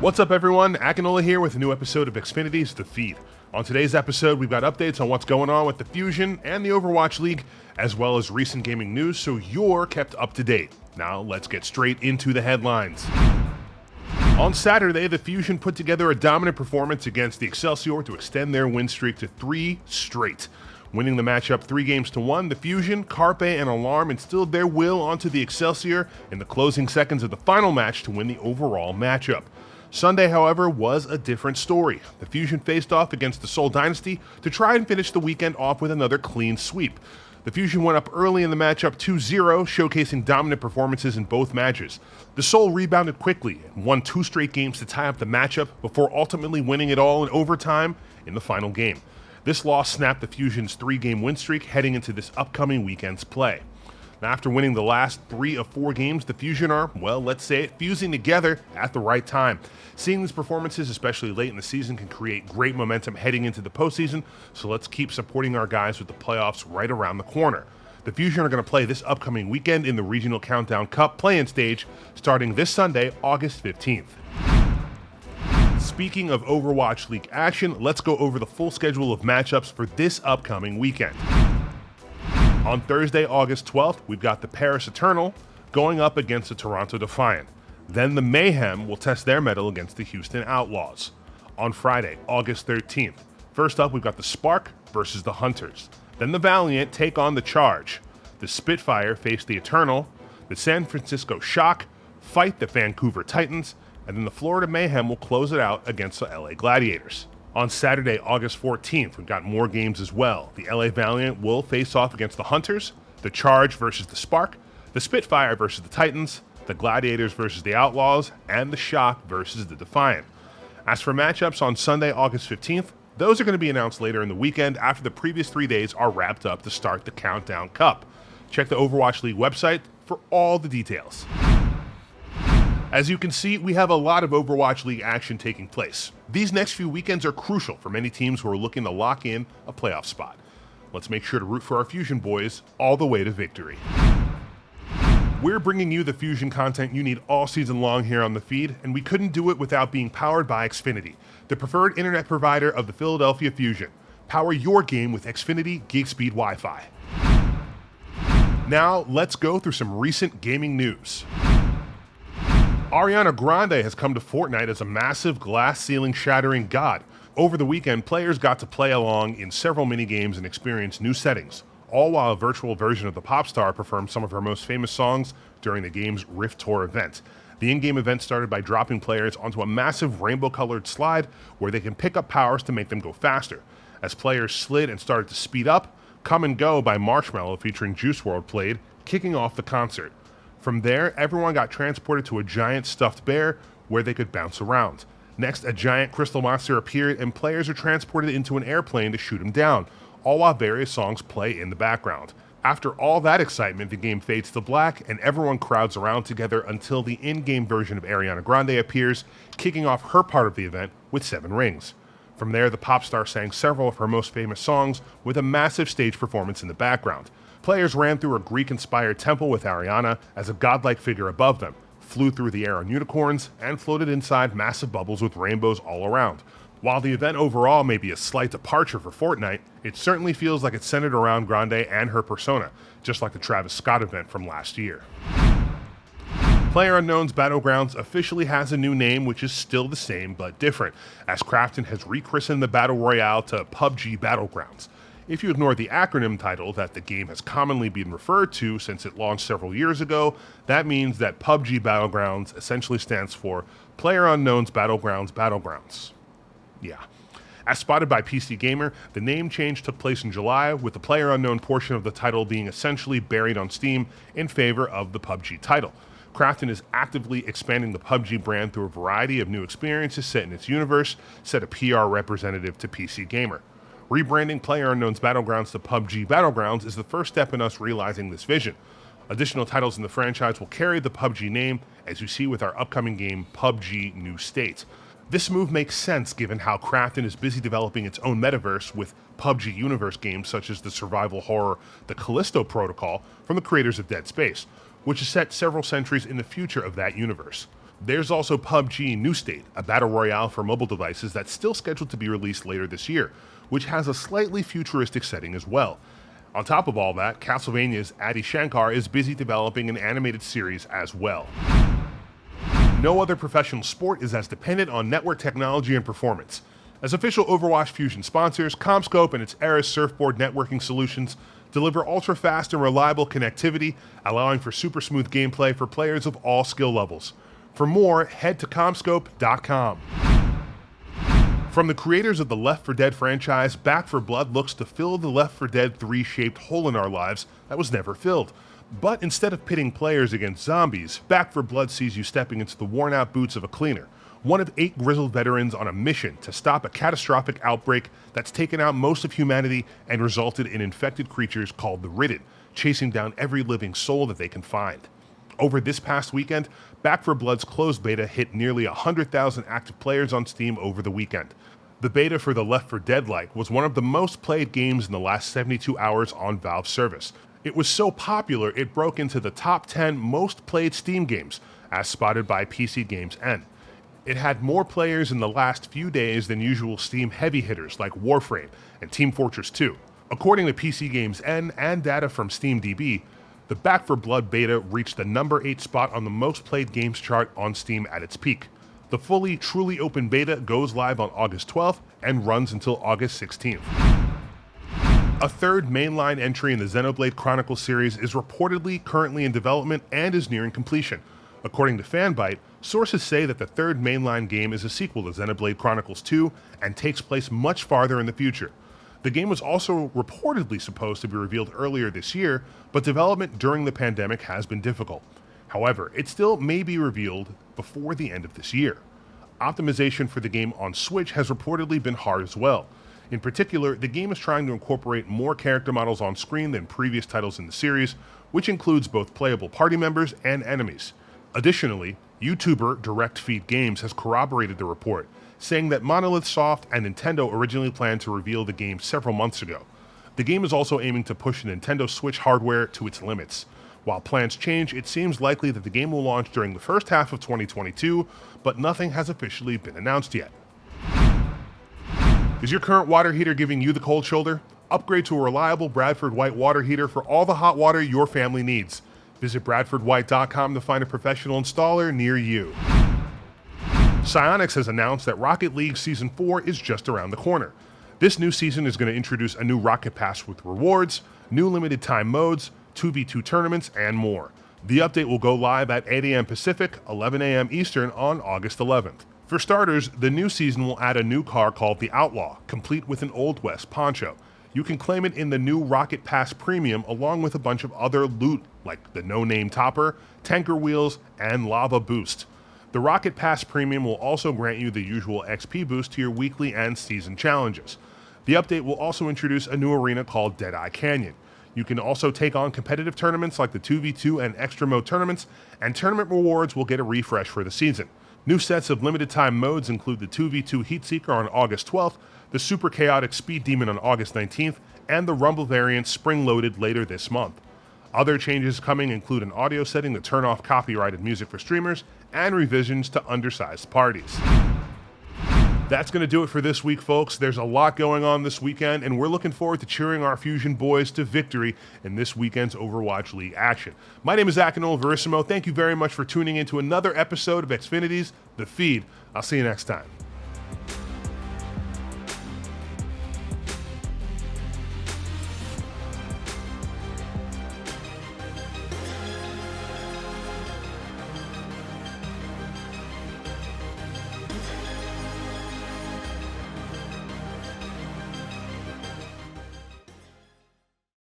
What's up everyone, Akinola here with a new episode of Xfinity's The Feed. On today's episode, we've got updates on what's going on with the Fusion and the Overwatch League, as well as recent gaming news, so you're kept up to date. Now let's get straight into the headlines. On Saturday, the Fusion put together a dominant performance against the Excelsior to extend their win streak to 3 straight. Winning the matchup 3-1, the Fusion, Carpe, and Alarm instilled their will onto the Excelsior in the closing seconds of the final match to win the overall matchup. Sunday, however, was a different story. The Fusion faced off against the Seoul Dynasty to try and finish the weekend off with another clean sweep. The Fusion went up early in the matchup 2-0, showcasing dominant performances in both matches. The Seoul rebounded quickly and won 2 straight games to tie up the matchup before ultimately winning it all in overtime in the final game. This loss snapped the Fusion's 3-game win streak heading into this upcoming weekend's play. Now, after winning the last 3 of 4 games, the Fusion are, well, let's say it, fusing together at the right time. Seeing these performances, especially late in the season, can create great momentum heading into the postseason, so let's keep supporting our guys with the playoffs right around the corner. The Fusion are going to play this upcoming weekend in the Regional Countdown Cup play-in stage, starting this Sunday, August 15th. Speaking of Overwatch League action, let's go over the full schedule of matchups for this upcoming weekend. On Thursday, August 12th, we've got the Paris Eternal going up against the Toronto Defiant. Then the Mayhem will test their mettle against the Houston Outlaws. On Friday, August 13th, first up we've got the Spark versus the Hunters. Then the Valiant take on the Charge. The Spitfire face the Eternal. The San Francisco Shock fight the Vancouver Titans. And then the Florida Mayhem will close it out against the LA Gladiators. On Saturday, August 14th, we've got more games as well. The LA Valiant will face off against the Hunters, the Charge versus the Spark, the Spitfire versus the Titans, the Gladiators versus the Outlaws, and the Shock versus the Defiant. As for matchups on Sunday, August 15th, those are going to be announced later in the weekend after the previous 3 days are wrapped up to start the Countdown Cup. Check the Overwatch League website for all the details. As you can see, we have a lot of Overwatch League action taking place. These next few weekends are crucial for many teams who are looking to lock in a playoff spot. Let's make sure to root for our Fusion boys all the way to victory. We're bringing you the Fusion content you need all season long here on the feed, and we couldn't do it without being powered by Xfinity, the preferred internet provider of the Philadelphia Fusion. Power your game with Xfinity Gig Speed Wi-Fi. Now, let's go through some recent gaming news. ARIANA Grande has come to Fortnite as a massive glass ceiling shattering god. Over the weekend, players got to play along in several minigames and experience new settings, all while a virtual version of the pop star performed some of her most famous songs during the game's Rift Tour event. The in-game event started by dropping players onto a massive rainbow-colored slide where they can pick up powers to make them go faster. As players slid and started to speed up, Come and Go by Marshmello featuring Juice WRLD played, kicking off the concert. From there, everyone got transported to a giant stuffed bear where they could bounce around. Next, a giant crystal monster appeared and players are transported into an airplane to shoot him down, all while various songs play in the background. After all that excitement, the game fades to black and everyone crowds around together until the in-game version of ARIANA Grande appears, kicking off her part of the event with 7 rings. From there, the pop star sang several of her most famous songs with a massive stage performance in the background. Players ran through a Greek-inspired temple with ARIANA as a godlike figure above them, flew through the air on unicorns, and floated inside massive bubbles with rainbows all around. While the event overall may be a slight departure for Fortnite, it certainly feels like it's centered around Grande and her persona, just like the Travis Scott event from last year. PlayerUnknown's Battlegrounds officially has a new name, which is still the same but different, as Krafton has rechristened the Battle Royale to PUBG Battlegrounds. If you ignore the acronym title that the game has commonly been referred to since it launched several years ago, that means that PUBG Battlegrounds essentially stands for PlayerUnknown's Battlegrounds. Yeah. As spotted by PC Gamer, the name change took place in July, with the PlayerUnknown portion of the title being essentially buried on Steam in favor of the PUBG title. Krafton is actively expanding the PUBG brand through a variety of new experiences set in its universe, said a PR representative to PC Gamer. Rebranding PlayerUnknown's Battlegrounds to PUBG Battlegrounds is the first step in us realizing this vision. Additional titles in the franchise will carry the PUBG name, as you see with our upcoming game PUBG New State. This move makes sense given how Krafton is busy developing its own metaverse with PUBG Universe games such as the survival horror The Callisto Protocol from the creators of Dead Space, which is set several centuries in the future of that universe. There's also PUBG New State, a battle royale for mobile devices that's still scheduled to be released later this year, which has a slightly futuristic setting as well. On top of all that, Castlevania's Adi Shankar is busy developing an animated series as well. No other professional sport is as dependent on network technology and performance. As official Overwatch Fusion sponsors, CommScope and its Eris surfboard networking solutions deliver ultra-fast and reliable connectivity, allowing for super smooth gameplay for players of all skill levels. For more, head to commscope.com. From the creators of the Left 4 Dead franchise, Back 4 Blood looks to fill the Left 4 Dead 3-shaped hole in our lives that was never filled. But instead of pitting players against zombies, Back 4 Blood sees you stepping into the worn-out boots of a cleaner, one of 8 grizzled veterans on a mission to stop a catastrophic outbreak that's taken out most of humanity and resulted in infected creatures called the Ridden, chasing down every living soul that they can find. Over this past weekend, Back 4 Blood's closed beta hit nearly 100,000 active players on Steam over the weekend. The beta for the Left 4 Dead-like was one of the most played games in the last 72 hours on Valve's service. It was so popular it broke into the top 10 most played Steam games, as spotted by PC Games N. It had more players in the last few days than usual Steam heavy hitters like Warframe and Team Fortress 2. According to PC Games N and data from SteamDB, the Back 4 Blood beta reached the number 8 spot on the most played games chart on Steam at its peak. The fully, truly open beta goes live on August 12th and runs until August 16th. A third mainline entry in the XENOBLADE Chronicles series is reportedly currently in development and is nearing completion. According to Fanbyte, sources say that the third mainline game is a sequel to XENOBLADE Chronicles 2 and takes place much farther in the future. The game was also reportedly supposed to be revealed earlier this year, but development during the pandemic has been difficult. However, it still may be revealed before the end of this year. Optimization for the game on Switch has reportedly been hard as well. In particular, the game is trying to incorporate more character models on screen than previous titles in the series, which includes both playable party members and enemies. Additionally, YouTuber Direct Feed Games has corroborated the report, saying that Monolith Soft and Nintendo originally planned to reveal the game several months ago. The game is also aiming to push the Nintendo Switch hardware to its limits. While plans change, it seems likely that the game will launch during the first half of 2022, but nothing has officially been announced yet. Is your current water heater giving you the cold shoulder? Upgrade to a reliable Bradford White water heater for all the hot water your family needs. Visit bradfordwhite.com to find a professional installer near you. Psyonix has announced that Rocket League Season 4 is just around the corner. This new season is going to introduce a new Rocket Pass with rewards, new limited time modes, 2v2 tournaments, and more. The update will go live at 8 a.m. Pacific, 11 a.m. Eastern on August 11th. For starters, the new season will add a new car called the Outlaw, complete with an Old West poncho. You can claim it in the new Rocket Pass Premium along with a bunch of other loot like the no-name topper, tanker wheels, and lava boost. The Rocket Pass Premium will also grant you the usual XP boost to your weekly and season challenges. The update will also introduce a new arena called Deadeye Canyon. You can also take on competitive tournaments like the 2v2 and extra mode tournaments, and tournament rewards will get a refresh for the season. New sets of limited time modes include the 2v2 Heatseeker on August 12th, the Super Chaotic Speed Demon on August 19th, and the Rumble variant spring-loaded later this month. Other changes coming include an audio setting to turn off copyrighted music for streamers, and revisions to undersized parties. That's going to do it for this week, folks. There's a lot going on this weekend, and we're looking forward to cheering our Fusion boys to victory in this weekend's Overwatch League action. My name is Akinola Verissimo. Thank you very much for tuning in to another episode of Xfinity's The Feed. I'll see you next time.